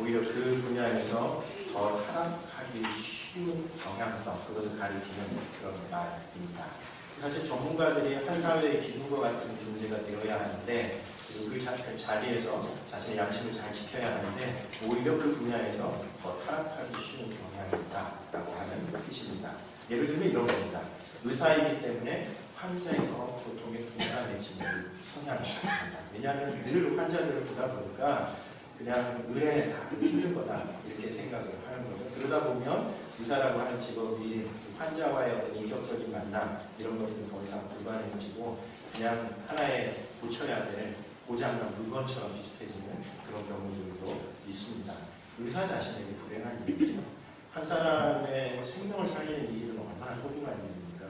오히려 그 분야에서 더 타락하기 쉬운 경향성, 그것을 가리키는 그런 말입니다. 사실 전문가들이 한 사회의 기둥과 같은 존재가 되어야 하는데, 그리고 그 자리에서 자신의 양심을 잘 지켜야 하는데, 오히려 그 분야에서 더 타락하기 쉬운 경향이 있다라고 하는 뜻입니다. 예를 들면 이런 겁니다. 의사이기 때문에 환자에서 고통에 분산해지는 성향을 갖습니다. 왜냐하면 늘 환자들을 보다 보니까 그냥 의뢰 다 힘든 거다 이렇게 생각을 하는 거죠. 그러다 보면 의사라고 하는 직업이 환자와의 어떤 인격적인 만남 이런 것들은 더 이상 불가능해지고 그냥 하나의 고쳐야 될 고장난 물건처럼 비슷해지는 그런 경우들도 있습니다. 의사 자신에게 불행한 일이죠. 한 사람의 생명을 살리는 일은 얼마나 소중한 일입니까?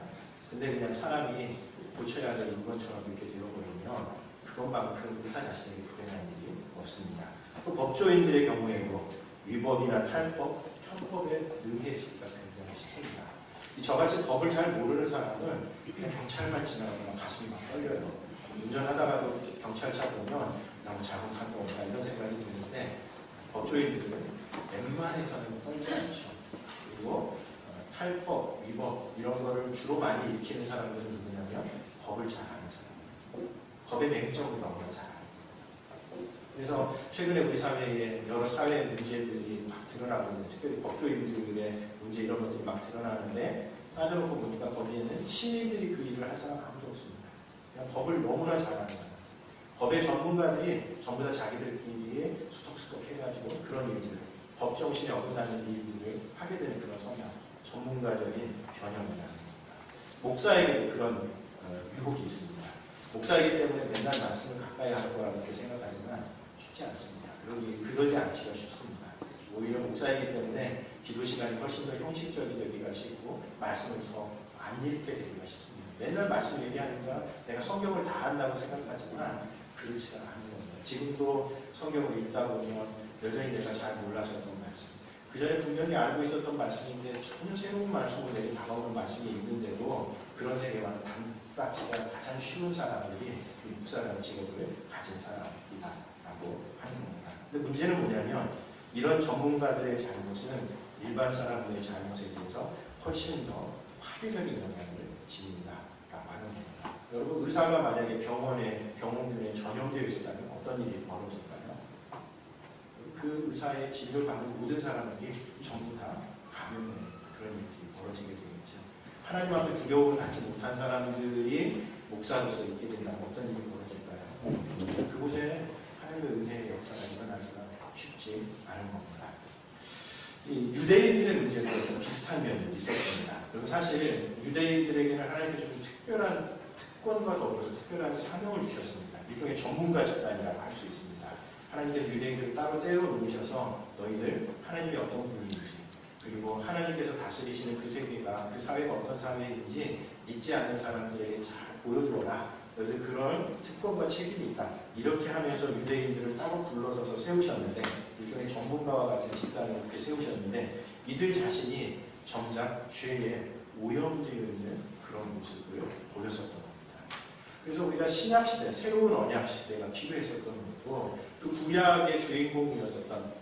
근데 그냥 사람이 고쳐야 될 물건처럼 이렇게 되어버리면 그것만큼 의사 자신에게 불행한 일이 없습니다. 또 법조인들의 경우에도 위법이나 탈법, 편법에 능해지기가 굉장히 쉽습니다. 저같이 법을 잘 모르는 사람은 그냥 경찰만 지나가면 가슴이 막 떨려요. 운전하다가도 경찰차 보면 너무 잘못한 건가 이런 생각이 드는데 법조인들은 웬만해서는 떨지 않죠. 그리고 탈법, 위법 이런 거를 주로 많이 익히는 사람들은 누구냐면 법을 잘 아는 사람, 법의 맹점을 너무나 잘 알아요. 그래서 최근에 우리 사회에 여러 사회 문제들이 막 드러나고 있는데 특별히 법조인들의 문제 이런 것들이 막 드러나는데 따져놓고 보니까 거기에는 시민들이 그 일을 할 사람 아무도 없습니다. 그냥 법을 너무나 잘 아는 사람. 법의 전문가들이 전부 다 자기들끼리 수덕수덕 해가지고 그런 일들을 법정신에 어긋나는 일들을 하게 되는 그런 성향, 전문가적인 변형이라는 겁니다. 목사에게도 그런 유혹이 있습니다. 목사이기 때문에 맨날 말씀을 가까이 할 거라고 이렇게 생각하지만 쉽지 않습니다. 그러지 않기가 쉽습니다. 오히려 목사이기 때문에 기도 시간이 훨씬 더 형식적이기가 쉽고 말씀을 더 안 읽게 되기가 쉽습니다. 맨날 말씀 얘기하니까 내가 성경을 다 안다고 생각하지만 그렇지가 않은 겁니다. 지금도 성경을 읽다 보면 여전히 내가 잘 몰라서던 말씀, 그 전에 분명히 알고 있었던 말씀인데 전혀 새로운 말씀으로 내게 다가오는 말씀이 있는데도 그런 세계와는 담쌓기가 가장 쉬운 사람들이 목사라는 직업을 가진 사람이다라고 하는 겁니다. 근데 문제는 뭐냐면 이런 전문가들의 잘못은 일반 사람들의 잘못에 비해서 훨씬 더 파괴적인 영향을 지닌다라고 하는 겁니다. 여러분 의사가 만약에 병원에 전염되어 있었다면 어떤 일이 벌어질까요? 그 의사의 진료를 받는 모든 사람들이 전부 다 감염되는 그런 일들이 벌어지게 되겠죠. 하나님 앞에 두려움을 갖지 못한 사람들이 목사로서 있게 된다면 어떤 일이 벌어질까요? 그곳에 하나님의 은혜의 역사가 일어나기가 쉽지 않은 겁니다. 이 유대인들의 문제도 비슷한 면이 있었습니다. 그리고 사실 유대인들에게는 하나님께서 좀 특별한 특권과 더불어서 특별한 사명을 주셨습니다. 일종의 전문가 집단이라고 할 수 있습니다. 하나님께서 유대인들을 따로 떼어 놓으셔서 너희들 하나님이 어떤 분인지 그리고 하나님께서 다스리시는 그 세계가 그 사회가 어떤 사회인지 믿지 않는 사람들에게 잘 보여주어라. 너희들 그런 특권과 책임이 있다. 이렇게 하면서 유대인들을 따로 불러서서 세우셨는데 일종의 전문가와 같은 집단을 이렇게 세우셨는데 이들 자신이 정작 죄에 오염되어 있는 그런 모습을 보였었던 겁니다. 그래서 우리가 신약시대, 새로운 언약시대가 필요했었던 것도 그 구약의 주인공이었었던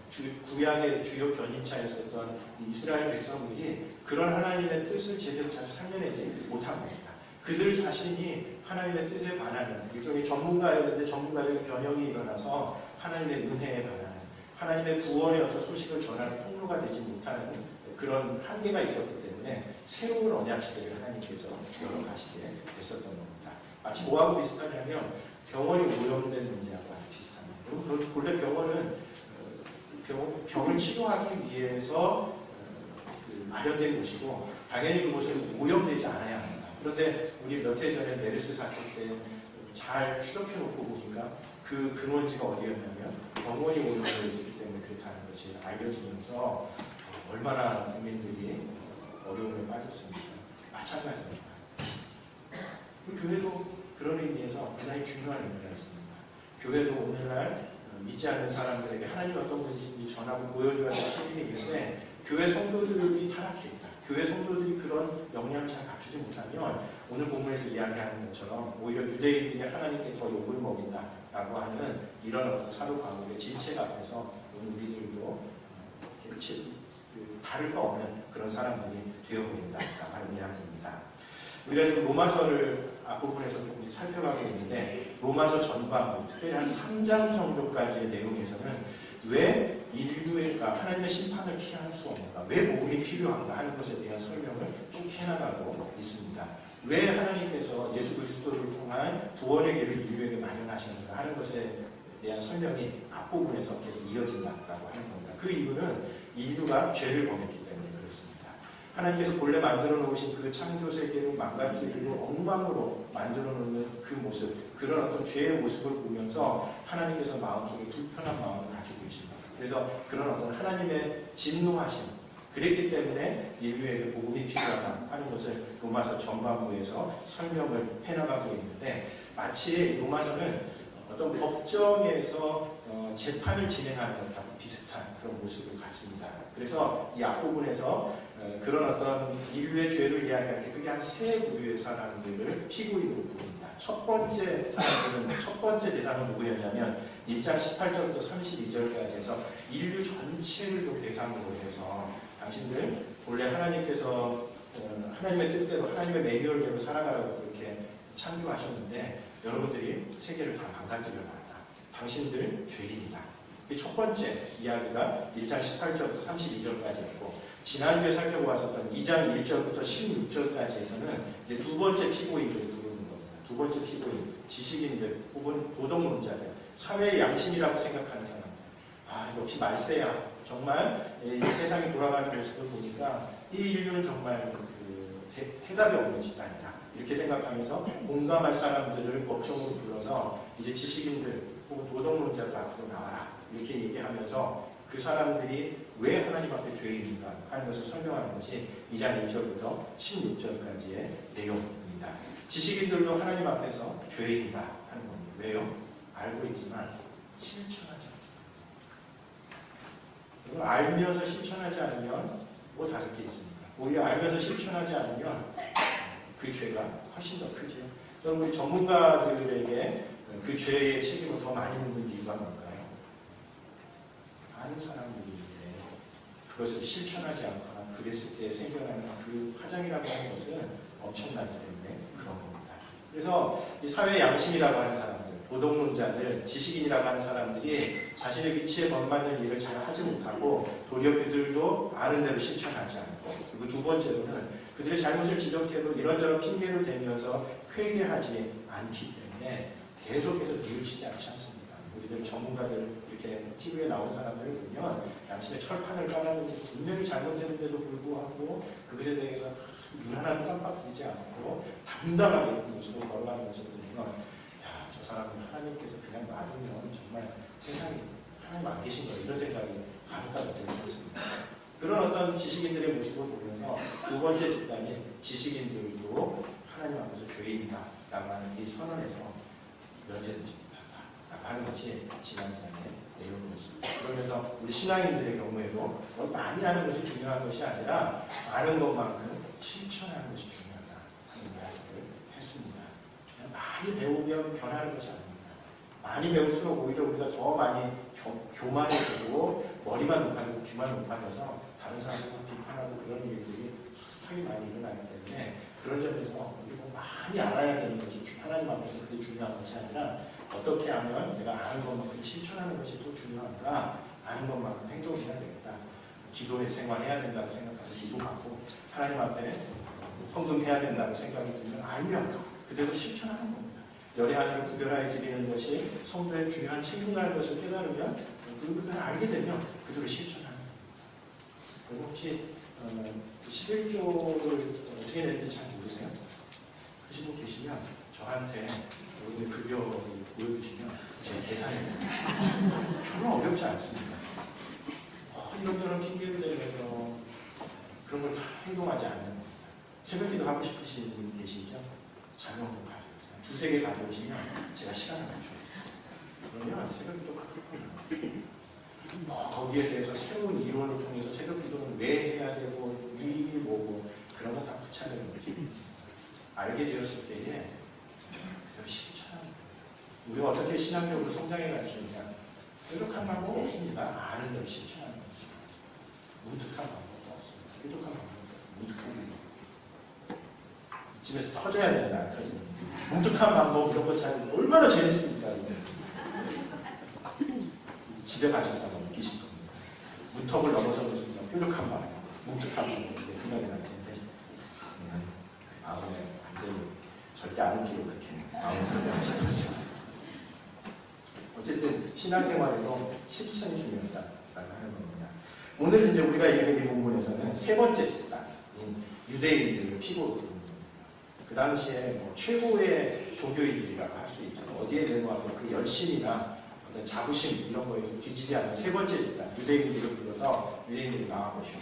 구약의 주요 견인차였었던 이스라엘 백성들이 그런 하나님의 뜻을 제대로 잘 살려내지 못한 겁니다. 그들 자신이 하나님의 뜻에 반하는 일종의 전문가였는데 전문가의 변형이 일어나서 하나님의 은혜에 반하는 하나님의 구원의 어떤 소식을 전하는 통로가 되지 못하는 그런 한계가 있었기 때문에 새로운 언약시대를 하나님께서 열어가시게 됐었던 겁니다. 마치 뭐하고 비슷하냐면 병원이 오염된 문제하고 아주 비슷합니다. 여러분 본래 병원은 병을 치료하기 위해서 마련된 곳이고 당연히 그곳은 오염되지 않아야 합니다. 그런데 우리 몇 해 전에 메르스 사태 때 잘 추적해 놓고 보니까 그 근원지가 어디였냐면 병원이 오염되어 있었기 때문에 그렇다는 것이 알려지면서 얼마나 국민들이 어려움에 빠졌습니까? 마찬가지입니다. 교회도 그런 의미에서 대단히 중요한 의미가 있습니다. 교회도 오늘날 믿지 않는 사람들에게 하나님이 어떤 분이신지 전하고 보여줘야 할 책임이 있는데 교회 성도들이 타락해 있다. 교회 성도들이 그런 역량을 잘 갖추지 못하면 오늘 본문에서 이야기하는 것처럼 오히려 유대인들이 하나님께 더 욕을 먹인다라고 하는 이런 어떤 사도 바울의 질책 앞에서 오늘 우리들도 다를 바 없는 그런 사람들이 되어버린다라고 하는 이야기입니다. 우리가 지금 로마서를 앞부분에서 조금 살펴가고 있는데 로마서 전반, 특별히 한 3장 정도까지의 내용에서는 왜 인류가 하나님의 심판을 피할 수 없는가, 왜 복음이 필요한가 하는 것에 대한 설명을 쭉 해나가고 있습니다. 왜 하나님께서 예수 그리스도를 통한 구원의 길을 인류에게 마련하시는가 하는 것에 대한 설명이 앞부분에서 계속 이어진다고 하는 겁니다. 그 이유는 인류가 죄를 범했기 때문에 그렇습니다. 하나님께서 본래 만들어 놓으신 그 창조 세계를 망가뜨리고 엉망으로 만들어 놓는 그 모습, 그런 어떤 죄의 모습을 보면서 하나님께서 마음속에 불편한 마음을 가지고 계십니다. 그래서 그런 어떤 하나님의 진노하심, 그랬기 때문에 인류에게 복음이 필요하다 하는 것을 로마서 전반부에서 설명을 해나가고 있는데, 마치 로마서는 어떤 법정에서 재판을 진행하는 것하고 비슷한 그런 모습을 갖습니다. 그래서 이 앞부분에서 그런 어떤 인류의 죄를 이야기할 때 그게 한 세 부류의 사람들을 피고인으로 부릅니다. 첫 번째 사람들은, 첫 번째 대상은 누구였냐면 1장 18절부터 32절까지 해서 인류 전체를 좀 대상으로 해서 당신들 본래 하나님께서 하나님의 뜻대로 하나님의 매뉴얼대로 살아가라고 그렇게 창조하셨는데 여러분들이 세계를 다 망가뜨려놨다. 당신들 죄인이다. 이 첫 번째 이야기가 1장 18절부터 32절까지였고, 지난주에 살펴보았었던 2장 1절부터 16절까지에서는 이제 두 번째 피고인들을 부르는 겁니다. 두 번째 피고인, 지식인들 혹은 도덕론자들, 사회의 양심이라고 생각하는 사람들. 역시 말세야. 정말 이 세상이 돌아가는 모습을 보니까 이 인류는 정말 해답이 없는 집단이다. 이렇게 생각하면서 공감할 사람들을 법정으로 불러서 이제 지식인들 혹은 도덕론자들 앞으로 나와라. 이렇게 얘기하면서 그 사람들이 왜 하나님 앞에 죄인인가 하는 것을 설명하는 것이 2장 1절부터 16절까지의 내용입니다. 지식인들도 하나님 앞에서 죄인이다 하는 겁니다. 왜요? 알고 있지만 실천하지 않습니다. 알면서 실천하지 않으면 뭐 다를 게 있습니까? 오히려 알면서 실천하지 않으면 그 죄가 훨씬 더 크죠. 그럼 우리 전문가들에게 그 죄의 책임을 더 많이 묻는 이유가 뭘까요? 아는 사람들인데 그것을 실천하지 않거나 그랬을 때 생겨나는 그 파장이라고 하는 것은 엄청나기 때문에 그런 겁니다. 그래서 이 사회 양심이라고 하는 사람들, 도덕론자들, 지식인이라고 하는 사람들이 자신의 위치에 걸맞는 일을 잘 하지 못하고 도리어 그들도 아는 대로 실천하지 않고, 그리고 두 번째로는 그들의 잘못을 지적해도 이런저런 핑계를 대면서 회개하지 않기 때문에 계속해서 뉘우치지 않지 않습니까? 우리들 전문가들 이렇게 TV에 나온 사람들을 보면 양심의 철판을 깔았는지 분명히 잘못했는데도 불구하고 그것에 대해서 눈 하나도 깜빡이지 않고 당당하게 그 모습으로 걸어가는 모습을 보면 저 사람은 하나님께서 그냥 놔두면 정말 세상에 하나님 안 계신 거, 이런 생각이 가득가득 들었습니다. 그런 어떤 지식인들의 모습을 보면서 두 번째 집단인 지식인들도 하나님 앞에서 죄인이다 라고 하는 이 선언에서 면제되지 못한다 라고 하는 것이 지난장의 내용이었습니다. 그러면서 우리 신앙인들의 경우에도 많이 아는 것이 중요한 것이 아니라 아는 것만큼 실천하는 것이 중요하다 하는 이야기를 했습니다. 많이 배우면 변하는 것이 아닙니다. 많이 배울수록 오히려 우리가 더 많이 교만해지고 머리만 높아지고 귀만 높아져서 다른 사람들 비판하고 그런 일들이 숱하게 많이 일어나기 때문에 그런 점에서 우리가 많이 알아야 되는 것이 하나님 앞에서 그게 중요한 것이 아니라 어떻게 하면 내가 아는 것만큼 실천하는 것이 더 중요한가, 아는 것만큼 행동해야 되겠다. 기도의 생활해야 된다고 생각하면 기도하고 하나님 앞에 헌금해야 된다고 생각이 들면 알면 그대로 실천하는 겁니다. 열의 하나를 구별하여 드리는 것이 성도의 중요한 책임이라는 것을 깨달으면 그리고 그걸 알게 되면 그대로 실천하는 겁니다. 그리고 혹시 11조를 어떻게 냈는지 잘 모르세요? 그러신 분 계시면 저한테 여러분의 급여를 보여주시면 제가 계산해드립니다. 별로 어렵지 않습니다. 이런저런 핑계를 대면서 그런 걸 행동하지 않는 겁니다. 새벽기도 하고 싶으신 분 계시죠? 자명도 가져오세요. 두세 개 가져오시면 제가 시간을 맞춰요. 그러면 새벽기도 크게 거기에 대해서 새로운 이론을 통해서 새벽기도는 왜 해야 되고 유익이 뭐고 그런 거 다 붙여내는 거지. 알게 되었을 때에 그대로 실천하는 거예요. 우리가 어떻게 신앙적으로 성장해 갈 수 있냐? 노력한 방법은 없습니다. 아는 대로 실천하는 거죠. 무득한 방법도 없습니다. 뾰족한 방법도 무득한 방법. 집에서 터져야 된다. 안 터지는. 무득한 방법 이런 거 잘 얼마나 재밌습니까? 집에 가셔서 한번 느끼실 겁니다. 문턱을 넘어서는 순간 뾰족한 방법, 무득한 방법 이게 생각이 날 텐데 마음에 완전히 절대 안 웃기고 그렇게 마음을 절대 안 웃기고 어쨌든 신앙생활에도 실천이 중요하다라고 하는 겁니다. 오늘 이제 우리가 읽는 이 본문에서는 세 번째 집단인 유대인들을 피고로 부릅니다. 그 당시에 뭐 최고의 종교인들이라고 할 수 있죠. 어디에 내놓아도 그 열심이나 어떤 자부심 이런 거에서 뒤지지 않는 세 번째 집단 유대인들을 불러서 유대인들이 나와보시오.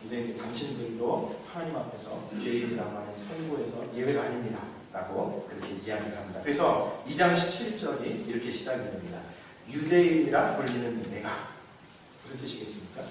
유대인들 당신들도 하나님 앞에서 죄인이라고 하는 선고에서 예외가 아닙니다. 라고 그렇게 이야기를 합니다. 그래서 2장 17절이 이렇게 시작이 됩니다. 유대인이라 불리는 내가 무슨 뜻이겠습니까?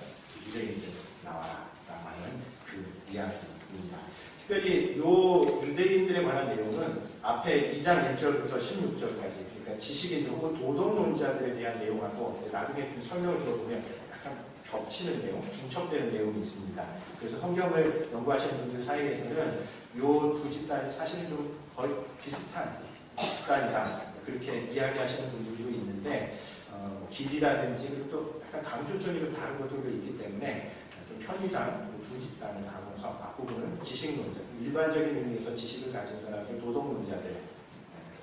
유대인들 나와라 라고 하는 그 이야기입니다. 특별히 이 유대인들에 관한 내용은 앞에 2장 1절부터 16절까지 그러니까 지식인들 혹은 도덕론자들에 대한 내용하고 나중에 좀 설명을 들어보면 약간 겹치는 내용, 중첩되는 내용이 있습니다. 그래서 성경을 연구하시는 분들 사이에서는 이 두 집단이 사실은 좀 거의 비슷한 집단이다 그렇게 이야기하시는 분들도 있는데 길이라든지 그리고 또 약간 강조점이 좀 다른 것들도 있기 때문에 좀 편의상 두 집단을 나눠서 앞부분은 지식론자, 일반적인 의미에서 지식을 가진 사람들,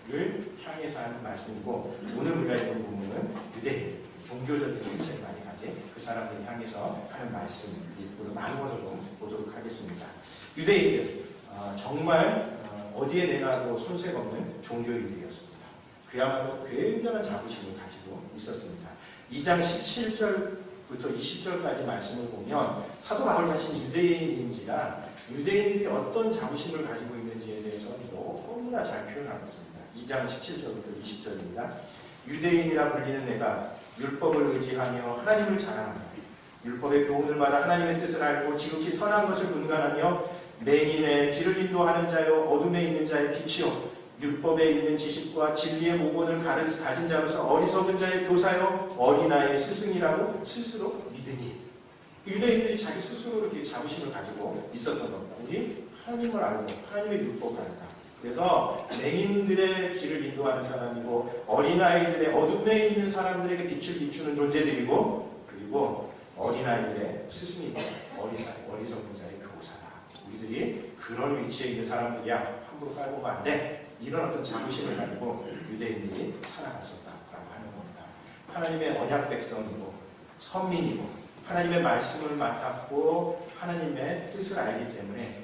도덕론자들을 향해서 하는 말씀이고 오늘 우리가 읽은 부분은 유대인, 종교적인 실체를 많이 가진 그 사람들을 향해서 하는 말씀으로 나누어서 좀 보도록 하겠습니다. 유대인들 정말 어디에 내놔도 손색 없는 종교인들이었습니다. 그야말로 굉장한 자부심을 가지고 있었습니다. 2장 17절부터 20절까지 말씀을 보면 사도 바울 자신이 유대인인지라 유대인들이 어떤 자부심을 가지고 있는지에 대해서 너무나 잘 표현하고 있습니다. 2장 17절부터 20절입니다. 유대인이라 불리는 내가 율법을 의지하며 하나님을 자랑하며 율법의 교훈을 받아 하나님의 뜻을 알고 지극히 선한 것을 분간하며 맹인의 길을 인도하는 자요 어둠에 있는 자의 빛이요 율법에 있는 지식과 진리의 모본을 가진 자로서 어리석은 자의 교사요 어린아이의 스승이라고 스스로 믿으니 유대인들이 자기 스스로 이렇게 자부심을 가지고 있었던 겁니다. 우리 하나님을 알고 하나님의 율법을 안다. 그래서 맹인들의 길을 인도하는 사람이고 어린아이들의 어둠에 있는 사람들에게 빛을 비추는 존재들이고 그리고 어린아이들의 스승이고 어리석은 자의 교사다. 우리들이 그런 위치에 있는 사람들이야. 함부로 깔보면 안 돼. 이런 어떤 자부심을 가지고 유대인들이 살아갔었다라고 하는 겁니다. 하나님의 언약 백성이고 선민이고 하나님의 말씀을 맡았고 하나님의 뜻을 알기 때문에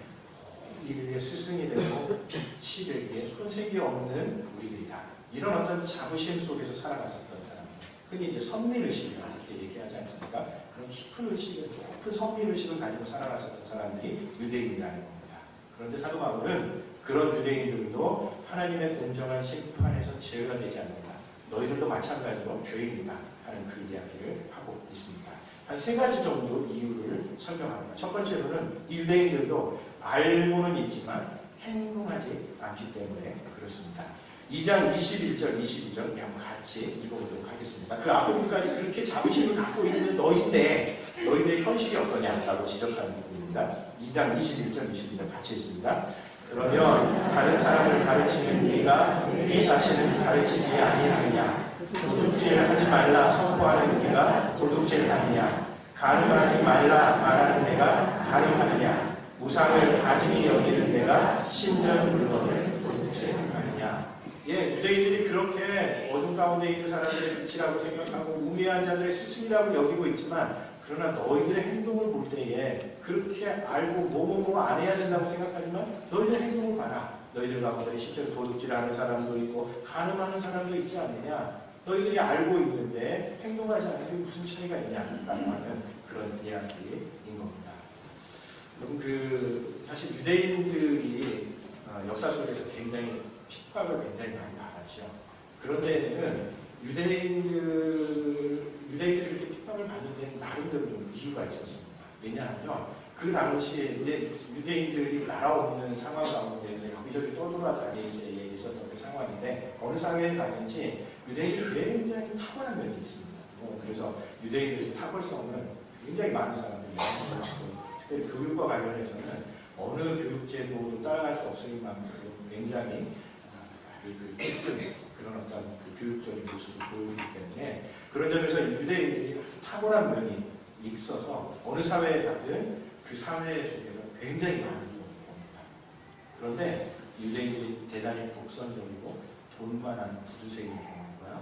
이들의 스승이 되고 빛이 되기에 손색이 없는 우리들이다. 이런 어떤 자부심 속에서 살아갔었던 사람들. 흔히 이제 선민의식이라고 이렇게 얘기하지 않습니까? 그런 깊은 의식을, 높은 선민의식을 가지고 살아갔었던 사람들이 유대인이라는 겁니다. 그런데 사도 바울은 그런 유대인들도 하나님의 공정한 심판에서 제어가 되지 않는다. 너희들도 마찬가지로 죄인이다 하는 그 이야기를 하고 있습니다. 한 세 가지 정도 이유를 설명합니다. 첫 번째로는 이 유대인들도 알고는 있지만 행동하지 않기 때문에 그렇습니다. 2장 21절, 22절 한번 같이 읽어보도록 하겠습니다. 그 앞부분까지 그렇게 자부심을 갖고 있는 너희인데 너희들의 현실이 어떠냐라고 지적하는 부분입니다. 2장 21절, 22절 같이 읽습니다. 그러면 다른 사람을 가르치는 네가 네 자신을 가르치지 아니하느냐? 도둑질을 하지 말라 선포하는 네가 도둑질 아니냐? 가늠하지 말라 말하는 내가 가늠하느냐? 우상을 가짐이 여기는 내가 신전 물건을 도둑질 아니냐? 예, 유대인들이 그렇게 어둠 가운데 있는 사람들의 빛이라고 생각하고 우매한 자들의 스승이라고 여기고 있지만 그러나 너희들의 행동을 볼 때에 그렇게 알고 뭐뭐뭐 안 해야 된다고 생각하지만 너희들의 행동을 봐라. 너희들 가운데 실제로 도둑질하는 사람도 있고 가늠하는 사람도 있지 않느냐. 너희들이 알고 있는데 행동하지 않는 게 무슨 차이가 있냐라고 하는 그런 이야기인 겁니다. 그럼 사실 유대인들이 역사 속에서 굉장히 핍박을 굉장히 많이 받았죠. 그런데는 유대인들이 이렇게 핍박을 받는 데는 나름대로 좀 이유가 있었습니다. 왜냐하면 그 당시에 이제 유대인들이 날아오는 상황 가운데서 여기저기 떠돌아다니는 있었던 그 상황인데 어느 사회에 가든지 유대인들이 굉장히 탁월한 면이 있습니다. 그래서 유대인들의 탁월성은 굉장히 많은 사람들이 특별히 교육과 관련해서는 어느 교육제도도 따라갈 수 없을 만큼 굉장히 깊은 그런 어떤 교육적인 모습을 보여주기 때문에 그런 점에서 유대인들이 아주 탁월한 면이 있어서 어느 사회에 가든 그 사회 속에서 굉장히 많은 돈을 봅니다. 그런데 유대인들이 대단히 독선적이고 돈 많은 구두쇠인 경우가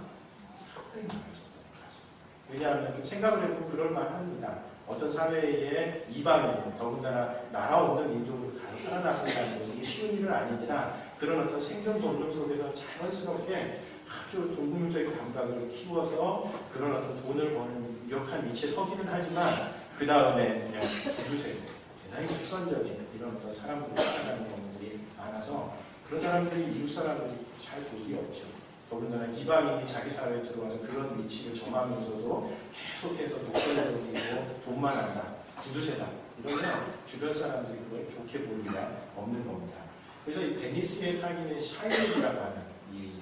상당히 많았었던 것 같습니다. 왜냐하면 좀 생각을 해보면 그럴만합니다. 어떤 사회에 이방인, 더군다나 나라 없는 민족으로 가서 살아남는다는 것이 이게 쉬운 일은 아닌지라 그런 어떤 생존 본능 속에서 자연스럽게 아주 동물적인 감각을 키워서 그런 어떤 돈을 버는 유력한 위치에 서기는 하지만 그 다음에 그냥 구두쇠, 대단히 특선적인 이런 어떤 사람들이 살아가는 경우들이 많아서 그런 사람들이 이웃 사람들이 잘 볼 리 없죠. 더군다나 이방인이 자기 사회에 들어와서 그런 위치를 점하면서도 계속해서 독선적이고 돈만 한다, 구두쇠다 이러면 주변 사람들이 그걸 좋게 볼 리가 없는 겁니다. 그래서 이 베니스의 상인의 샤이니라고 하는 이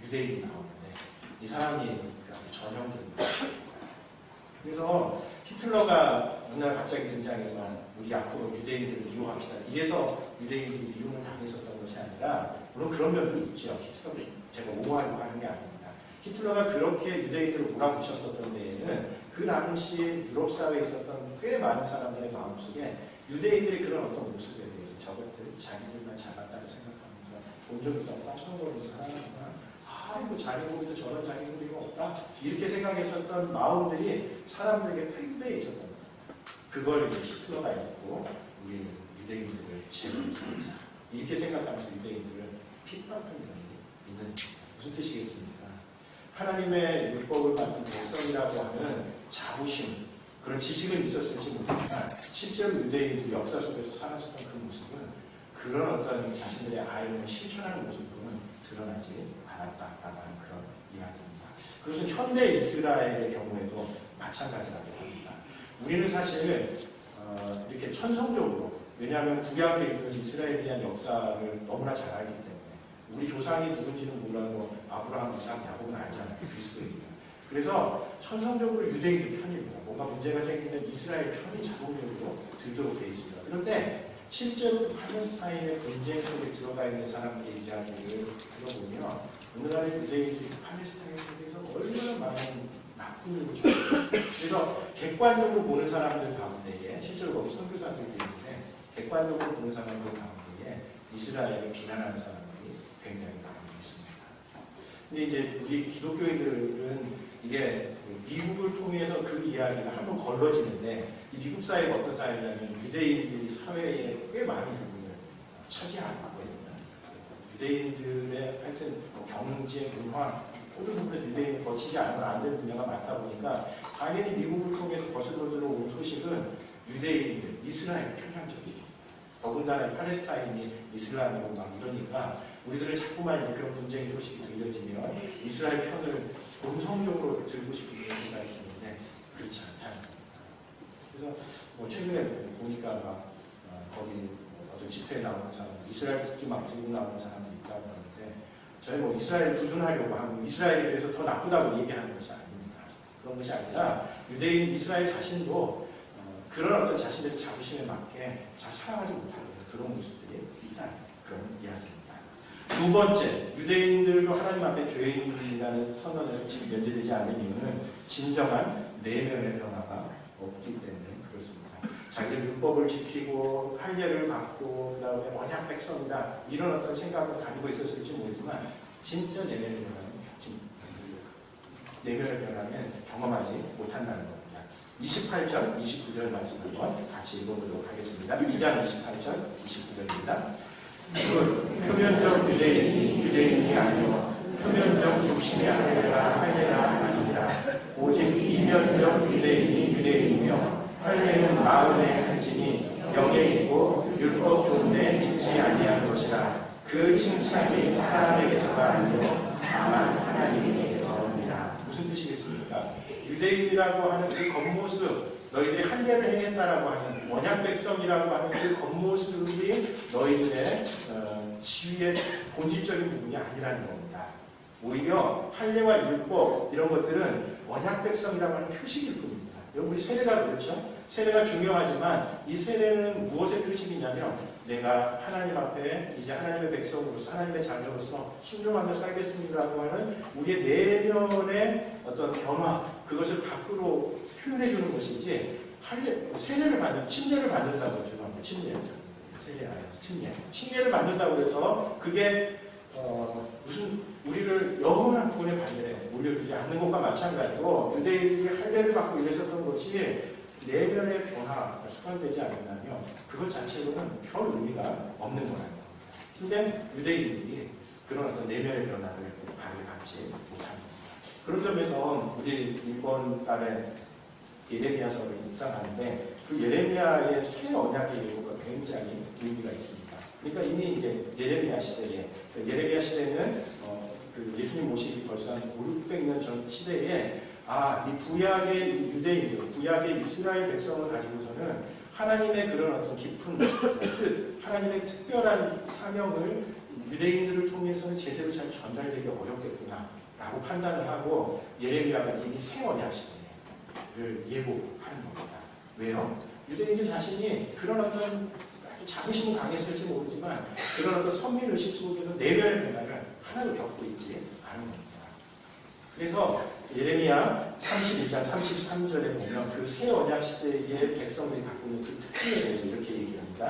유대인이 나오는데 이 사람이 전형적입니다. 그래서 히틀러가 어느 날 갑자기 등장해서 우리 앞으로 유대인들을 미워합시다. 이래서 유대인들이 미움을 당했었던 것이 아니라 물론 그런 면도 있죠. 히틀러를 제가 옹호하려고 하는 게 아닙니다. 히틀러가 그렇게 유대인들을 몰아붙였었던 데에는 그 당시에 유럽 사회에 있었던 꽤 많은 사람들의 마음속에 유대인들의 그런 어떤 모습에 대해서 저것들 자기들만 잘났다고 생각하면서 돈 좀 있다고 빠져버리면서 하는구나. 뭐 자기들도 저런 자기들이 없다. 이렇게 생각했었던 마음들이 사람들에게 팽배해 있었던 겁니다. 그걸 히틀러가 읽고 우리 유대인들을 제거했습니다. 이렇게 생각하면서 유대인들을 핍박한 면이 있는 무슨 뜻이겠습니까? 하나님의 율법을 맡은 백성이라고 하는 자부심, 그런 지식은 있었을지 모르지만 실제로 유대인들이 역사 속에서 살았었던 그 모습은 그런 어떤 자신들의 아임을 실천하는 모습으로는 드러나지 않았다라고 하는 그런 이야기입니다. 그것은 현대 이스라엘의 경우에도 마찬가지라고 합니다. 우리는 사실 이렇게 천성적으로 왜냐하면 구약을 읽으면서 이스라엘에 대한 역사를 너무나 잘 알기 때문에 우리 조상이 누군지는 몰라도 아브라함, 이삭, 야곱은 알잖아요. 그리스도인이요. 그래서 천성적으로 유대인들 편입니다. 뭔가 문제가 생기면 이스라엘 편이 자동적으로 들도록 되어 있습니다. 그런데 실제로 팔레스타인의 분쟁 속에 들어가 있는 사람들의 이야기를 들어보면 오늘날의 유대인들이 팔레스타인 세계에서 얼마나 많은 나쁜 일을 저질렀어요. 그래서 객관적으로 보는 사람들 가운데에 실제로 거기 선교사들이 있는데 객관적으로 보는 사람들 가운데에 이스라엘을 비난하는 사람들이 굉장히 많이 있습니다. 근데 이제 우리 기독교인들은 이게 미국을 통해서 그 이야기가 한번 걸러지는데 이 미국 사회가 어떤 사회냐면 유대인들이 사회에 꽤 많은 부분을 차지하고 있거든요. 유대인들의 하여튼 경제, 문화 모든 부분에서 유대인이 거치지 않으면 안 되는 분야가 많다 보니까 당연히 미국을 통해서 거슬러 들어온 소식은 유대인들, 이스라엘 편향적이고 더군다나 팔레스타인이 이슬람이고 막 이러니까 우리들은 자꾸만 이제 그런 분쟁의 소식이 들려지면 이스라엘 편을 본성적으로 들고 싶은 생각이 드는데 그렇지 않다는 겁니다. 그래서 뭐 최근에 보니까 막 거기 어떤 집회에 나오는 사람, 이스라엘 국기 막 들고 나오는 사람이 있다고 하는데 저희 뭐 이스라엘 두둔하려고 하고 이스라엘에 대해서 더 나쁘다고 얘기하는 것이 아닙니다. 그런 것이 아니라 유대인 이스라엘 자신도 그런 어떤 자신들의 자부심에 맞게 잘 살아가지 못하는 그런 모습들이 있다는 그런 이야기입니다. 두 번째, 유대인들도 하나님 앞에 죄인이라는 선언에서 지금 면제되지 않는 이유는 진정한 내면의 변화가 없기 때문에 그렇습니다. 자기들 율법을 지키고 할례를 받고 그 다음에 언약 백성이다 이런 어떤 생각을 가지고 있었을지 모르지만 진짜 내면의 변화는 경험하지 못한다는 겁니다. 28절, 29절 말씀 한번 같이 읽어보도록 하겠습니다. 2장 28절, 29절입니다. 표면적 유대인이 아니요 표면적 욕심이 아니라 할례가 아니라 오직 이면적 유대인이며 할례는 마음에 가지니 영에 있고 율법 좋은데 믿지 아니한 것이라. 그 칭찬이 사람에게서가 아니요 다만 하나님에게서입니다. 무슨 뜻이겠습니까? 유대인이라고 하는 그 겉모습, 너희들이 할례를 행했다라고 하는 언약 백성이라고 하는 그 겉모습이 너희들의 지위의 본질적인 부분이 아니라는 겁니다. 오히려 할례와 율법 이런 것들은 언약 백성이라고 하는 표식일 뿐입니다. 여러분 우리 세례가 그렇죠? 세례가 중요하지만 이 세례는 무엇의 표식이냐면 내가 하나님 앞에 이제 하나님의 백성으로서 하나님의 자녀로서 순종하며 살겠습니다라고 하는 우리의 내면의 어떤 변화 그것을 밖으로 표현해 주는 것이지 세례를 받는 침례를 받는다고 죄송합니다. 침례 세례 아니라 침례를 받는다고 해서 그게 무슨 우리를 영원한 구원의 반열에 올려주지 않는 것과 마찬가지로 유대인들이 할례를 받고 이랬었던 것이 내면의 변화가 수반되지 않는다면 그것 자체로는 별 의미가 없는 거라는 겁니다. 근데 유대인들이 그런 어떤 내면의 변화를 발휘받지 못합니다. 그런 점에서 우리 이번 달에 예레미야서를 묵상하는데 그 예레미야의 새 언약의 예고가 굉장히 의미가 있습니다. 그러니까 이미 이제 예레미야 시대에 예레미야 시대는 그 예수님 오시기 벌써 한 500~600년 전 시대에 이 구약의 유대인들, 구약의 이스라엘 백성을 가지고서는 하나님의 그런 어떤 깊은 뜻, 하나님의 특별한 사명을 유대인들을 통해서는 제대로 잘 전달되기 어렵겠구나라고 판단을 하고 예레미야가 이미 새 언약 시대를 예고하는 겁니다. 왜요? 유대인들 자신이 그런 어떤 자부심은 강했을지 모르지만 그런 어떤 선민의식 속에서 내면의 변화를 하나도 겪고 있지 않은 겁니다. 그래서 예레미야 31장 33절에 보면 그 새 언약 시대의 백성들이 갖고 있는 그 특징에 대해서 이렇게 얘기합니다.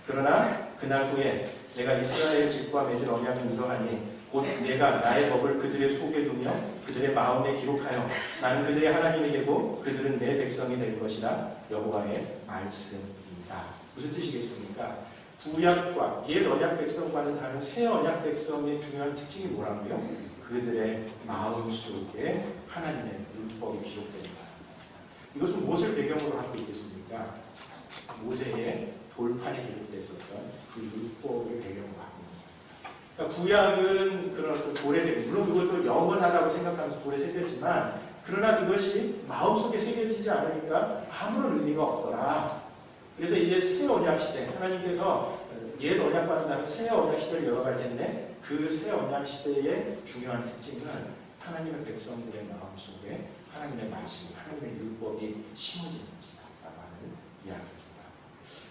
그러나 그날 후에 내가 이스라엘 집과 맺은 언약은 이러하니 곧 내가 나의 법을 그들의 속에 두며 그들의 마음에 기록하여 나는 그들의 하나님이 되고 그들은 내 백성이 될 것이라 여호와의 말씀입니다. 무슨 뜻이겠습니까? 구약과 옛 언약 백성과는 다른 새 언약 백성의 중요한 특징이 뭐라고요? 그들의 마음 속에 하나님의 율법이 기록됩니다. 이것은 무엇을 배경으로 하고 있겠습니까? 모세의 돌판에 기록됐었던 그 율법을 배경으로 하고 있습니다. 그러니까 구약은 그런 어떤 돌에 새겨, 물론 그것도 영원하다고 생각하면서 돌에 새겼지만 그러나 그것이 마음속에 새겨지지 않으니까 아무런 의미가 없더라. 그래서 이제 새 언약 시대, 하나님께서 옛 언약과는 다른 새 언약 시대를 열어갈 텐데 그 새 언약 시대의 중요한 특징은 하나님의 백성들의 마음속에 하나님의 말씀, 하나님의 율법이 심어지는 것이다라고 하는 이야기입니다.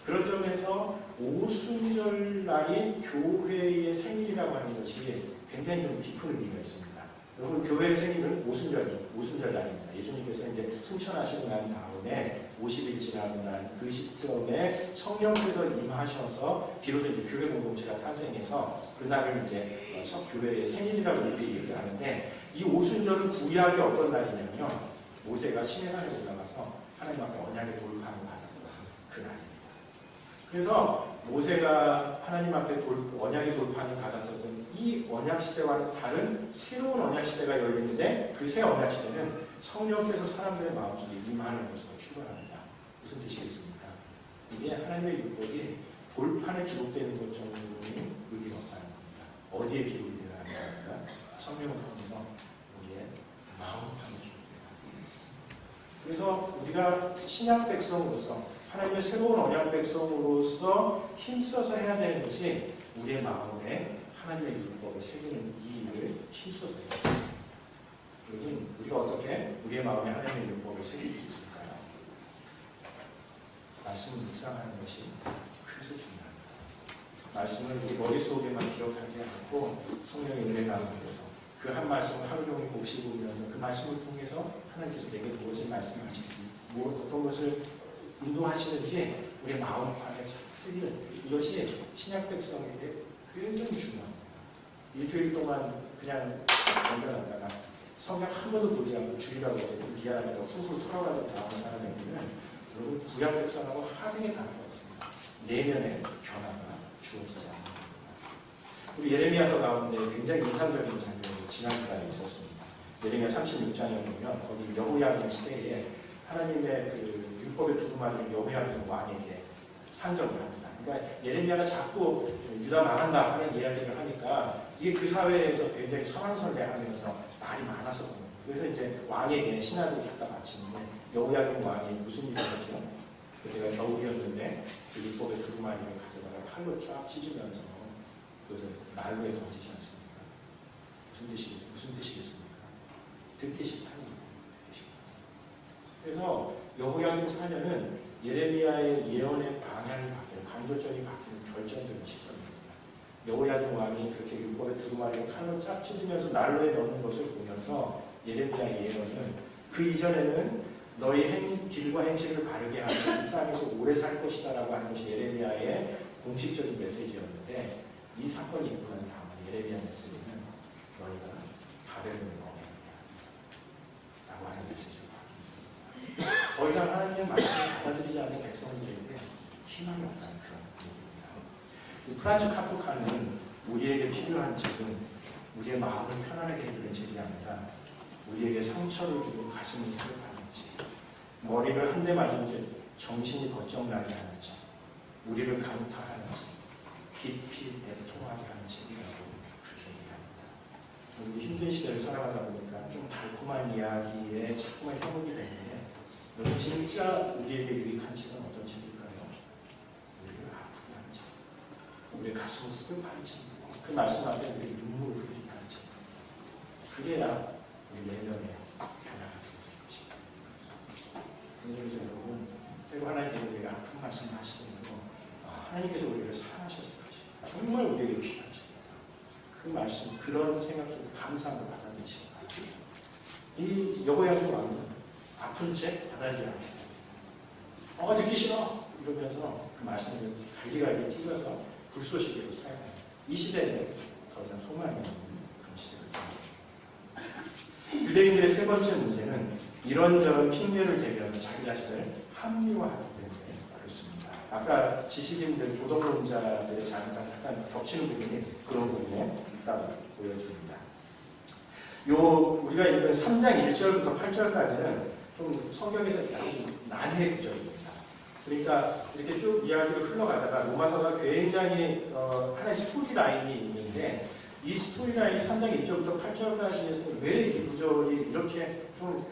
그런 점에서 오순절 날이 교회의 생일이라고 하는 것이 굉장히 좀 깊은 의미가 있습니다. 여러분 교회의 생일은 오순절 날입니다. 예수님께서 이제 승천하시고 난 다음에 50일 지나고 난 그 시점에 성령께서 임하셔서 비로소 이제 교회 공동체가 탄생해서 그날을 이제 교회의 생일이라고 이렇게 얘기를 하는데 이 오순절은 구약의 어떤 날이냐면요. 모세가 시내산에 올라가서 하나님 앞에 언약의 돌판을 받았던 그 날입니다. 그래서 모세가 하나님 앞에 언약의 돌판을 받았었던 이 언약 시대와는 다른 새로운 언약 시대가 열리는데 그 새 언약 시대는 성령께서 사람들의 마음속에 임하는 것으로 출발합니다. 무슨 뜻이겠습니까? 이제 하나님의 율법이 돌판에 기록되는 것 정도는 의미가 없다는 겁니다. 어디에 기록이 되어야 하는가? 성령을 통해서 우리의 마음판에 기록되어야 합니다. 그래서 우리가 신약 백성으로서 하나님의 새로운 언약 백성으로서 힘써서 해야 되는 것이 우리의 마음에 하나님의 율법을 새기는 이 일을 힘써서 해야 됩니다. 여러분, 우리가 어떻게 우리의 마음에 하나님의 율법을 새길 수 있을까요? 말씀을 묵상하는 것이 그래서 중요합니다. 말씀을 우리 머릿속에만 기억하지 않고 성령의 은혜 가운데서 그 한 말씀을 하루 종일 곱씹으 보면서 그 말씀을 통해서 하나님께서 내게 무엇을 말씀하시는지 어떤 것을 인도하시는지 우리의 마음판에 새기는 이것이 신약 백성에게 굉장히 중요합니다. 일주일 동안 그냥 건강하다가 성경 한 번도 보지 않고 주일하고 좀 미안하다고 훌훌 털어가지고 나오는 사람에게는 여러분 구약 백성하고 하등의 다른 것 같습니다. 내면의 변화가 주어지지 않는 겁니다. 우리 예레미야서 가운데 굉장히 인상적인 장면이 지난주간에 있었습니다. 예레미야 36장에 보면 거기 여호야김 시대에 하나님의 그 율법의 두루마리를 여호야김 왕에게 상정을 합니다. 그러니까 예레미야가 자꾸 유다 망한다 하는 이야기를 하니까 이게 그 사회에서 굉장히 설왕설래하면서 말이 많았었거든요. 그래서 이제 왕에게 신하들이 갖다 바치는데 여호야김 왕이 무슨 일을 했죠? 그때가 겨울이었는데 그 율법의 두루마리를 가져다가 칼로 쫙 찢으면서 그것을 난로에 던지지 않습니까? 무슨 뜻이겠습니까? 듣기 싫다는 거예요. 듣기 싫다. 그래서 여호야김 4년은 예레미야의 예언의 방향이 바뀌는, 강조점이 바뀌는 결정적인 시점입니다. 여호야김 왕이 그렇게 율법의 두루마리를 칼로 쫙 찢으면서 난로에 넣는 것을 보면서 예레미야의 예언은 그 이전에는 너희 길과 행실을 바르게 하면 이 땅에서 오래 살 것이다 라고 하는 것이 예레미야의 공식적인 메시지였는데, 이 사건이 있고 난 다음에 예레미야 메시지는 너희가 바벨론을 먹어야 라고 하는 메시지로 바뀝니다. 더 이상 하나님의 말씀을 받아들이지 않는 백성들에게 희망이 없다는 그런 의미입니다. 프란츠 카프카는 우리에게 필요한 책은 우리의 마음을 편안하게 해주는 책이 아니라 우리에게 상처를 주고 가슴을 후련하는 책, 머리를 한 대 맞은 지 정신이 번쩍나게 하는 책, 우리를 강타하는 책, 깊이 애통하게 하는 책이라고 그렇게 얘기합니다. 우리 힘든 시대를 살아가다 보니까 좀 달콤한 이야기에 자꾸만 현혹이 되는데, 여러분 진짜 우리에게 유익한 책은 어떤 책일까요? 우리를 아프게 하는 책, 우리의 가슴을 후련하는 책, 그 말씀 앞에 우리 눈물을 흘리게 하는 책, 그래야 우리 내면에 변화가 주어질 것입니다. 그래서 여러분, 때로 하나님께서 우리에게 아픈 말씀을 하시는 거, 하나님께서 우리를 사랑하셨을 것이다, 정말 우리에게 필요한 책이다, 그 말씀, 그런 생각 속에 감사함을 받아들이시기 바랍니다. 이 여호야김 왕은 아픈 책 받아들이지 않습니다. 듣기 싫어! 이러면서 그 말씀을 갈기갈기 찢어서 불쏘시개로 사용합니다. 이 시대는 더 이상 소망이 없는 그런 시대거든요. 유대인들의 세 번째 문제는 이런저런 핑계를 대면서 자기 자신을 합리화하기 때문에 그렇습니다. 아까 지식인들, 도덕론자들의 잠깐 약간 겹치는 부분이 그런 부분에 있다고 보여집니다. 우리가 읽은 3장 1절부터 8절까지는 좀 성경에서 약간 난해 구절입니다. 그러니까 이렇게 쭉 이야기를 흘러가다가 로마서가 굉장히 하나의 스토리 라인이 있는데, 이 스토리 라인 3장 1절부터 8절까지에서 왜 이 구절이 이렇게 좀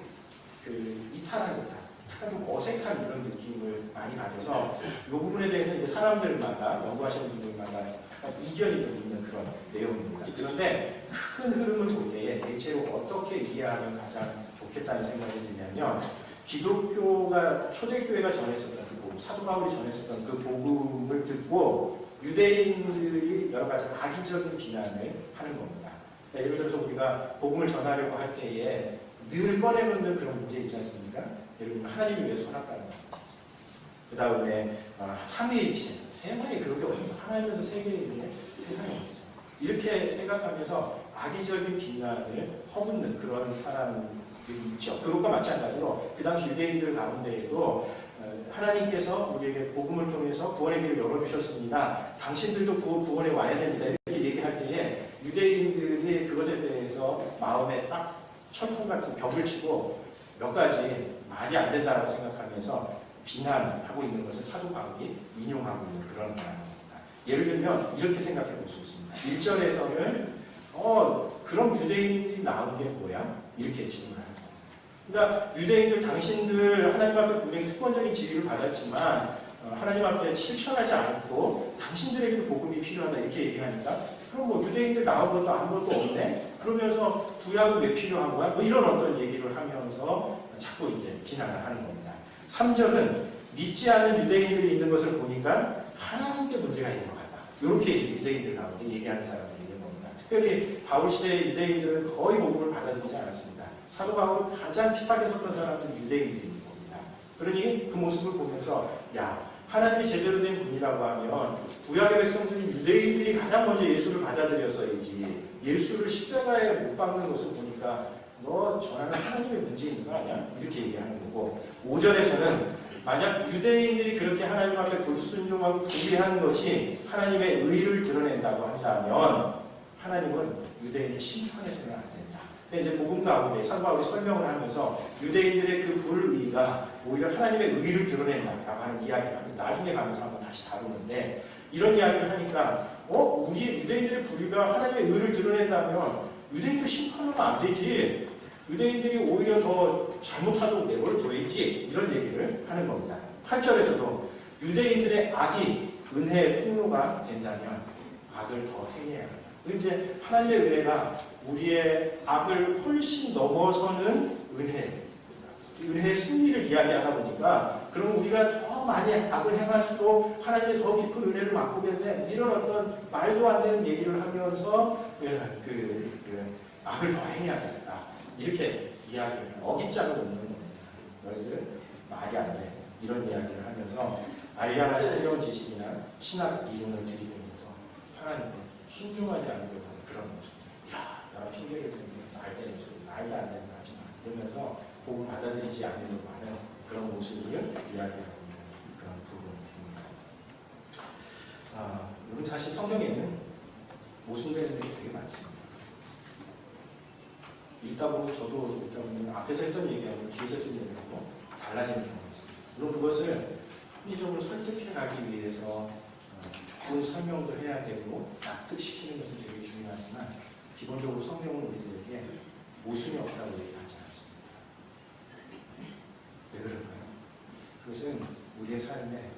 이탈한 듯한, 약간 좀 어색한 그런 느낌을 많이 가져서 이 부분에 대해서 이제 사람들마다, 연구하시는 분들마다 약간 이견이 좀 있는 그런 내용입니다. 그런데 큰 흐름을 볼 때에 대체로 어떻게 이해하면 가장 좋겠다는 생각이 드냐면, 기독교가, 초대교회가 전했었던 그 복음, 사도 바울이 전했었던 그 복음을 듣고 유대인들이 여러 가지 악의적인 비난을 하는 겁니다. 그러니까 예를 들어서 우리가 복음을 전하려고 할 때에 늘 꺼내놓는 그런 문제 있지 않습니까? 예를 들면 하나님이 왜 선악과를 만드셨어요? 그 다음에 삼위일체, 세상에 그렇게 어딨어? 하나님에서 세계에 있는데 세상에 어딨어? 이렇게 생각하면서 악의적인 비난을 허묻는 그런 사람들이 있죠. 그것과 마찬가지로 그 당시 유대인들 가운데에도 하나님께서 우리에게 복음을 통해서 구원의 길을 열어주셨습니다. 당신들도 구원에 와야 됩니다. 이렇게 얘기할 때에 유대인들이 그것에 대해서 마음에 딱 철통 같은 벽을 치고 몇 가지 말이 안 된다고 생각하면서 비난하고 있는 것을 사도 바울이 인용하고 있는 그런 내용입니다. 예를 들면 이렇게 생각해 볼 수 있습니다. 1절에서는 그럼 유대인들이 나온 게 뭐야? 이렇게 질문하는 거예요. 그러니까 유대인들, 당신들 하나님 앞에 분명히 특권적인 지위를 받았지만 하나님 앞에 실천하지 않고 당신들에게도 복음이 필요하다 이렇게 얘기하니까, 그럼 뭐 유대인들 나온 것도 아무것도 없네? 그러면서 구약은 왜 필요한 거야? 뭐 이런 어떤 얘기를 하면서 자꾸 이제 비난을 하는 겁니다. 3절은 믿지 않는 유대인들이 있는 것을 보니까 하나님께 문제가 있는 것 같다. 이렇게 유대인들 가운데 얘기하는 사람들이 있는 겁니다. 특별히 바울 시대의 유대인들은 거의 복음을 받아들이지 않았습니다. 사도 바울을 가장 핍박했었던 사람들은 유대인들인 겁니다. 그러니 그 모습을 보면서 하나님이 제대로 된 분이라고 하면 구약의 백성들인 유대인들이 가장 먼저 예수를 받아들였어야지, 예수를 십자가에 못 박는 것을 보니까 너 전하는 하나님의 문제 있는 거 아니야? 이렇게 얘기하는 거고, 5절에서는 만약 유대인들이 그렇게 하나님 앞에 불순종하고 불의하는 것이 하나님의 의를 드러낸다고 한다면 하나님은 유대인의 심판해서는 안 된다. 근데 이제 복음 가운데 사도 바울이 설명을 하면서 유대인들의 그 불의가 오히려 하나님의 의를 드러낸다라고 하는 이야기를 합니다. 나중에 가면서 한번 다시 다루는데, 이런 이야기를 하니까 우리 유대인들의 불의가 하나님의 의를 드러낸다면 유대인들 심판하면 안 되지, 유대인들이 오히려 더 잘못하도록 내버려둬야지, 이런 얘기를 하는 겁니다. 8절에서도 유대인들의 악이 은혜의 통로가 된다면 악을 더 행해야 합니다. 이제 하나님의 은혜가 우리의 악을 훨씬 넘어서는 은혜, 은혜의 승리를 이야기하다 보니까 그럼 우리가 더 많이 악을 행할수록 하나님의 더 깊은 은혜를 맛보겠네, 이런 어떤 말도 안 되는 얘기를 하면서 악을 더 행해야겠다, 이렇게 이야기를 어깃장을 놓는 겁니다. 너희들 말이 안 돼, 이런 이야기를 하면서 알량한 성경 지식이나 신학 이론을 들이대면서 하나님께 순종하지 않으려고 하는 그런 모습. 야, 나랑 핑계를 대는 말도 안 되는 거 하지 마, 이러면서 복음 받아들이지 않으려고 하는 그런 모습을 이야기하고 있는 그런 부분입니다. 여러분, 사실 성경에는 모순되는 게 되게 많습니다. 읽다 보면 저도 읽다 보면 앞에서 했던 얘기하고 뒤에서 했던 얘기하고 달라지는 경우가 있습니다. 물론 그것을 합리적으로 설득해 가기 위해서 좋은 설명도 해야 되고 납득시키는 것은 되게 중요하지만 기본적으로 성경은 우리들에게 모순이 없다고 얘기하지 않습니다. 왜 그럴까요? 그것은 우리의 삶에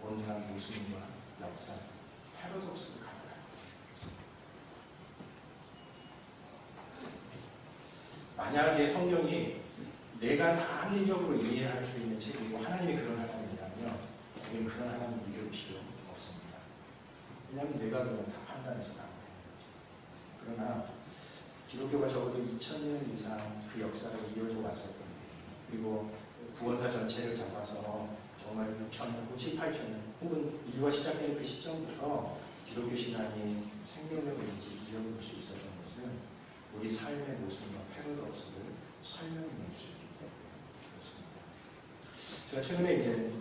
온갖 모순과 역사, 패러독스를 가져가야 됩니다. 만약에 성경이 내가 다 합리적으로 이해할 수 있는 책이고 하나님이 그런 하나님이라면 우리는 그런 하나님 믿을 필요 없습니다. 왜냐하면 내가 그냥 다 판단해서 나오는 거죠. 그러나 기독교가 적어도 2000년 이상 그 역사가 이어져 왔었던 데, 그리고 구원사 전체를 잡아서 정말 6,000년, 7, 8,000년 혹은 인류가 시작된 그 시점부터 기독교 신앙이 생명력을 이어올 수 있었던 것은 우리 삶의 모습과 패러독스를 설명해 줄 수 있기 때문에 그렇습니다. 제가 최근에 이제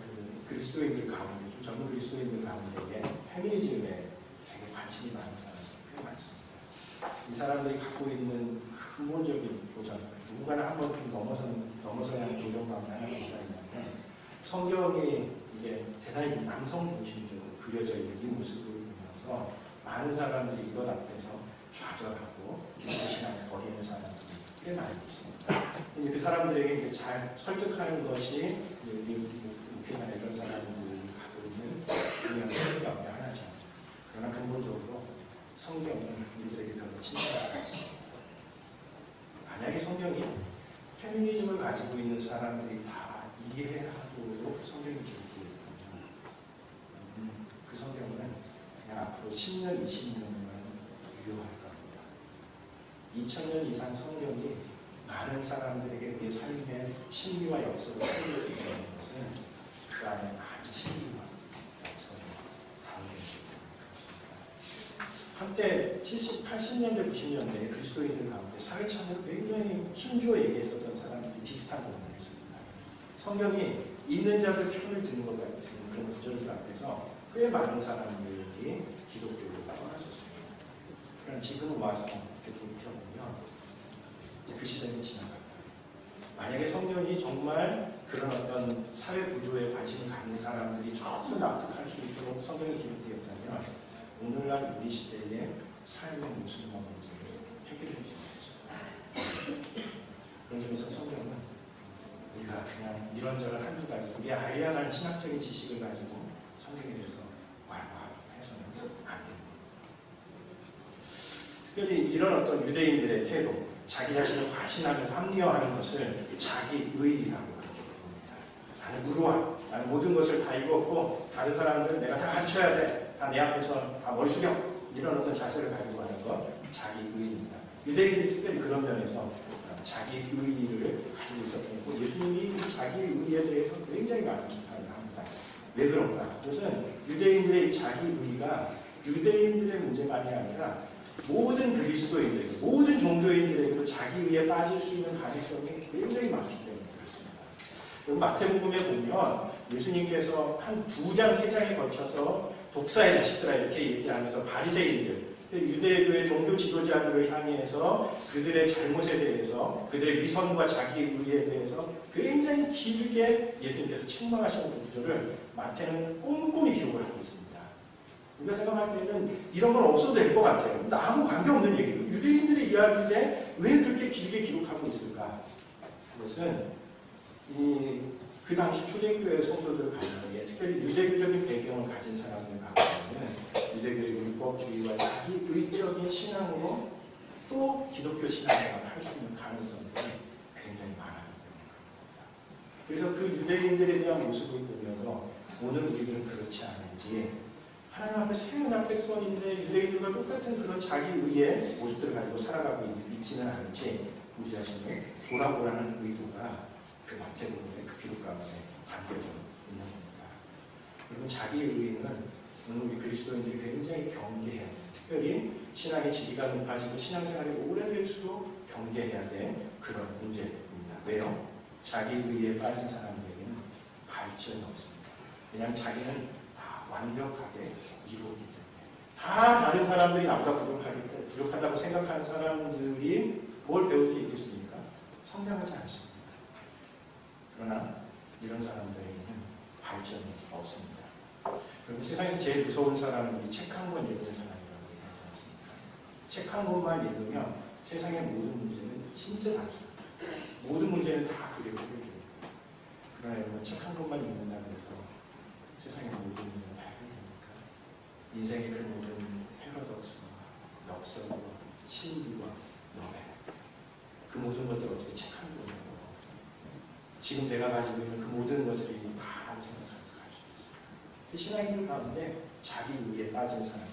그리스도인들 가운데, 좀 젊은 그리스도인들 가운데에 페미니즘에 되게 관심이 많은 사람들이 꽤 많습니다. 이 사람들이 갖고 있는 근본적인 도전, 누군가는 한 번쯤 넘어서야 하는 도전 가운데 하나가 뭐냐면, 성경이 이게 대단히 좀 남성 중심적으로 그려져 있는 이 모습을 보면서 많은 사람들이 이것 앞에서 좌절하고 기독신앙을 버리는 사람들이 꽤 많이 있습니다. 이제 그 사람들에게 이제 잘 설득하는 것이 목회자나 이런 사람들이 갖고 있는 중요한 책임 가운데 하나죠. 그러나 근본적으로 성경은 우리들에게 별로 친절하지 않습니다. 만약에 성경이 페미니즘을 가지고 있는 사람들이 다 이해하도록 성경이 기록되어 있다면 그 성경은 그냥 앞으로 10년, 20년만 유효할 겁니다. 2000년 이상 성경이 많은 사람들에게 그의 삶의 신비와 역사를 풀릴 수 있었던 것은 그 안에 많은 신비와 역사를 담는 것입니다. 한때 70, 80년대, 90년대 그리스도인들 가운데 사회참여를 굉장히 힘주어 얘기했었던 사람들이 비슷한 부분을 했습니다. 성경이 있는 자들 편을 드는 것 같은 그런 구절들 앞에서 꽤 많은 사람들이 기독교를 떠났었습니다. 그럼 지금 와서 이렇게 돌이켜보면 그 시대는 지나갔다. 만약에 성경이 정말 그런 어떤 사회 구조에 관심을 갖는 사람들이 전부 납득할 수 있도록 성경이 기록되었다면 오늘날 우리 시대의 삶의 모습과 문제를 해결해 주지 못했습니다. 그런 점에서 성경은 우리가 그냥 이런저런 한두 가지 우리의 알량한 신학적인 지식을 가지고 성경에 대해서 왈왈해서는 안 됩니다. 특별히 이런 어떤 유대인들의 태도, 자기 자신을 과신하면서 합리화하는 것을 자기의라고 그렇게 부릅니다. 나는 의로와, 나는 모든 것을 다 이뤘고 다른 사람들은 내가 다 갖춰야 돼, 다 내 앞에서 다 머리 숙여, 이런 어떤 자세를 가지고 하는 것, 자기의입니다. 유대인들이 특별히 그런 면에서 자기의를 가지고 있었던 거고, 예수님이 자기의에 대해서 굉장히 많은 비판을 합니다. 왜 그런가? 그것은 유대인들의 자기의가 유대인들의 문제만이 아니라 모든 그리스도인들에게, 모든 종교인들에게도 자기의에 빠질 수 있는 가능성이 굉장히 많기 때문에 그렇습니다. 마태복음에 보면 예수님께서 한 2장, 3장에 걸쳐서 독사의 자식들아 이렇게 얘기하면서 바리새인들, 유대교의 종교 지도자들을 향해서 그들의 잘못에 대해서, 그들의 위선과 자기의에 대해서 굉장히 길게 예수님께서 책망하시는 그 구절을 마태는 꼼꼼히 기록을 하고 있습니다. 우리가 생각할 때는 이런 건 없어도 될 것 같아요. 근데 아무 관계없는 얘기예요. 유대인들의 이야기인데 왜 그렇게 길게 기록하고 있을까? 그것은 그 당시 초대교회 성도들 가운데, 특별히 유대교적인 배경을 가진 사람들 가운데는 유대교의 율법주의와 자기의적인 신앙으로 또 기독교 신앙을 할 수 있는 가능성들이 굉장히 많았기 때문에 그렇습니다. 그래서 그 유대인들에 대한 모습을 보면서 오늘 우리들은 그렇지 않은지, 하나님 앞에 세운한 백성인데 유대인들과 똑같은 그런 자기의의 모습들을 가지고 살아가고 있지는 않은지 우리 자신을 돌아보라는 의도가 그 마태복음의 그 기록 가운데 담겨져 있는 겁니다. 여러분, 자기의는 오늘 우리 그리스도인들이 굉장히 경계해야 돼요. 특별히 신앙의 지위가 높아지고 신앙생활이 오래될수록 경계해야 될 그런 문제입니다. 왜요? 자기의에 빠진 사람들에게는 발전이 없습니다. 왜냐하면 자기는 다 완벽하게 이루었기 때문에. 다 다른 사람들이 나보다 부족하다고 생각하는 사람들이 뭘 배울 게 있겠습니까? 성장하지 않습니다. 그러나 이런 사람들에게는 발전이 없습니다. 그럼 세상에서 제일 무서운 사람은 이 책 한 권 읽는 사람이라고 얘기하지 않습니까? 책 한 권만 읽으면 세상의 모든 문제는 진짜 단순합니다. 모든 문제는 다 그게 해결됩니다. 그러나 여러분, 책 한 권만 읽는다고 해서 세상의 모든 문제는 다 해결됩니까? 인생의 그 모든 패러독스와 역설과 신비와 연애, 그 모든 것들을 어떻게 책 한 권으로 지금 내가 가지고 있는 그 모든 것을 다라고 생각하면서 갈 수 있습니다. 신앙인들 가운데 자기 의에 빠진 사람이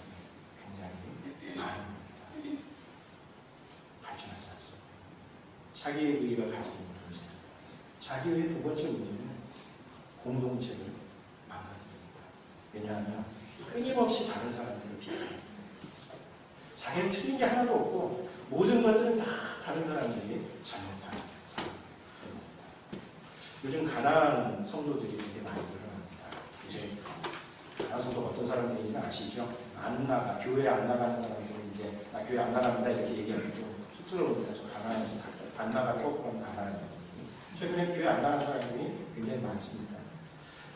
굉장히 많습니다. 발전하지 않습니다. 자기의 의가 가지고 있는 문제입니다. 자기의 두 번째 문제는 공동체를 망가뜨립니다. 왜냐하면 끊임없이 다른 사람들을 비판합니다. 자기는 틀린 게 하나도 없고 모든 것들은 다 다른 사람들이 잘못한 사람입니다. 요즘 가난한 성도들이 되게 많이 늘어납니다. 이제 가난한 성도가 어떤 사람들인지 아시죠? 안 나가, 교회 안 나가는 사람들은 이제 나 교회 안 나갑니다 이렇게 얘기하면 좀 쑥스러우니까 저 가난해서 안 나가고 그런 가난한 최근에 교회 안 나가는 사람들이 굉장히 많습니다.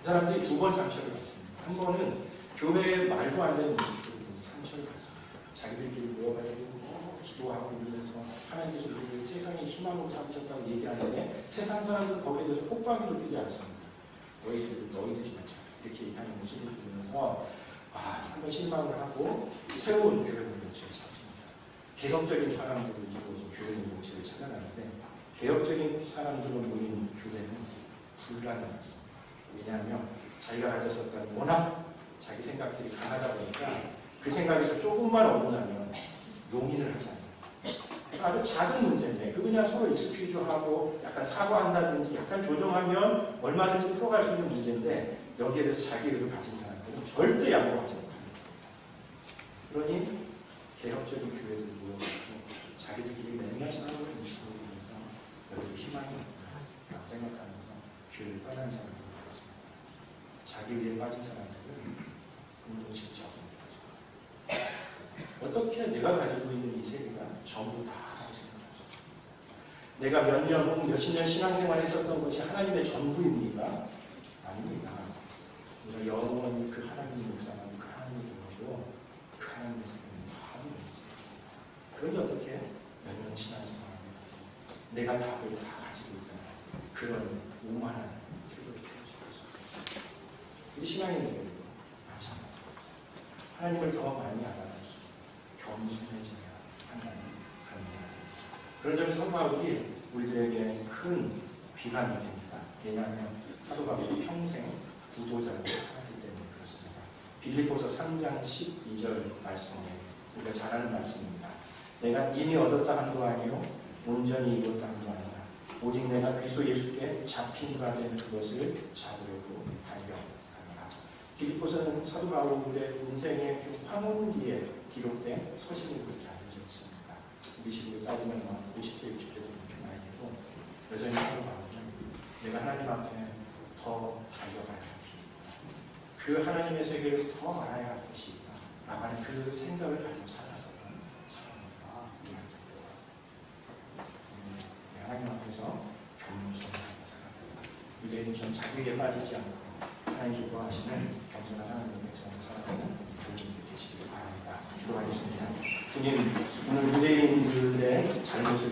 그 사람들이 두 번 상처를 받습니다. 한 번은 교회에 말도 안 되는 모습들을 보고 상처를 받습니다. 자기들끼리 모여가지고 기도하고 이러면서 하나님께서 우리를 세상의 희망으로 삼으셨다고 얘기하는데 세상 사람들은 거기에 대해서 콧방귀를 끼지 않습니다. 너희들이 마찬가지 이렇게 얘기하는 모습을 보면서 한번 실망을 하고 새로운 교회 공동체를 찾습니다. 개혁적인 사람들을 이루어진 교회 공동체를 찾아가는데 개혁적인 사람들로 모인 교회는 분란이 났습니다. 왜냐하면 자기가 가졌었던 워낙 자기 생각들이 강하다 보니까 그 생각에서 조금만 어긋나면 용인을 하지 않아요. 아주 작은 문제인데 그 그냥 서로 익스큐즈하고 약간 사과한다든지 약간 조정하면 얼마든지 풀어갈 수 있는 문제인데 여기에 대해서 자기 의를 가진 사람들은 절대 양보하지 못합니다. 그러니 개혁적인 교회들이 모여가지고 자기들끼리 맨날 싸우는 모습을 보면서 여기도 희망이 없다라고 생각하면서 교회를 떠나는 사람들이 많습니다. 자기 의에 빠진 사람들은 공동체에 적응하죠. 어떻게 내가 가지고 있는 이 세계가 전부 다라고 생각하죠. 내가 몇 년 혹은 몇십 년 신앙생활 했었던 것이 하나님의 전부입니까? 아닙니다. 우리가 영원히 그 하나님의 묵상하고 그 하나님의 경험으로 그 하나님의 세계는 다 있습니다. 그러니 어떻게 몇 년 신앙생활을 내가 답을 다 가지고 있다는 그런 오만한 태도를 피울 수가 있습니다. 우리 신앙인들도 마찬가지입니다. 하나님을 더 많이 알아갈수록 겸손해져야 한다는 그런 말입니다. 그런 점에서 사도 바울이 우리들에게 큰 귀감이 됩니다. 왜냐하면 사도 바울이 평생 구도자로 살았기 때문에 그렇습니다. 빌립보서 3장 12절 말씀에 우리가 잘 아는 말씀입니다. 내가 이미 얻었다 함도 아니요 온전히 이뤘다 함도 아니라 오직 내가 그리스도 예수께 잡힌 바 된 그것을 잡으려고 달려가노라. 빌립보서는 사도 바울의 인생의 그 황혼기에 기록된 서신이 그렇게 알려져 있습니다. 우리 시대로 따지면 50대, 60대 정도 나이에도 여전히 사도 바울은 내가 하나님 앞에 더 달려가야 할 것이다. 그 하나님의 세계를 더 알아야 할 것이다. 라는 그 생각을 가지고 살았었던 사람입니다. 하나님 앞에서 겸손하게 살아가고 유대인처럼 자기에게 빠지지 않고 하나님 기뻐하시는 겸손한 하나님의 백성을 살아가는 주님들 되시길 바랍니다. 기도하겠습니다. 주님, 오늘 유대인들의 잘못을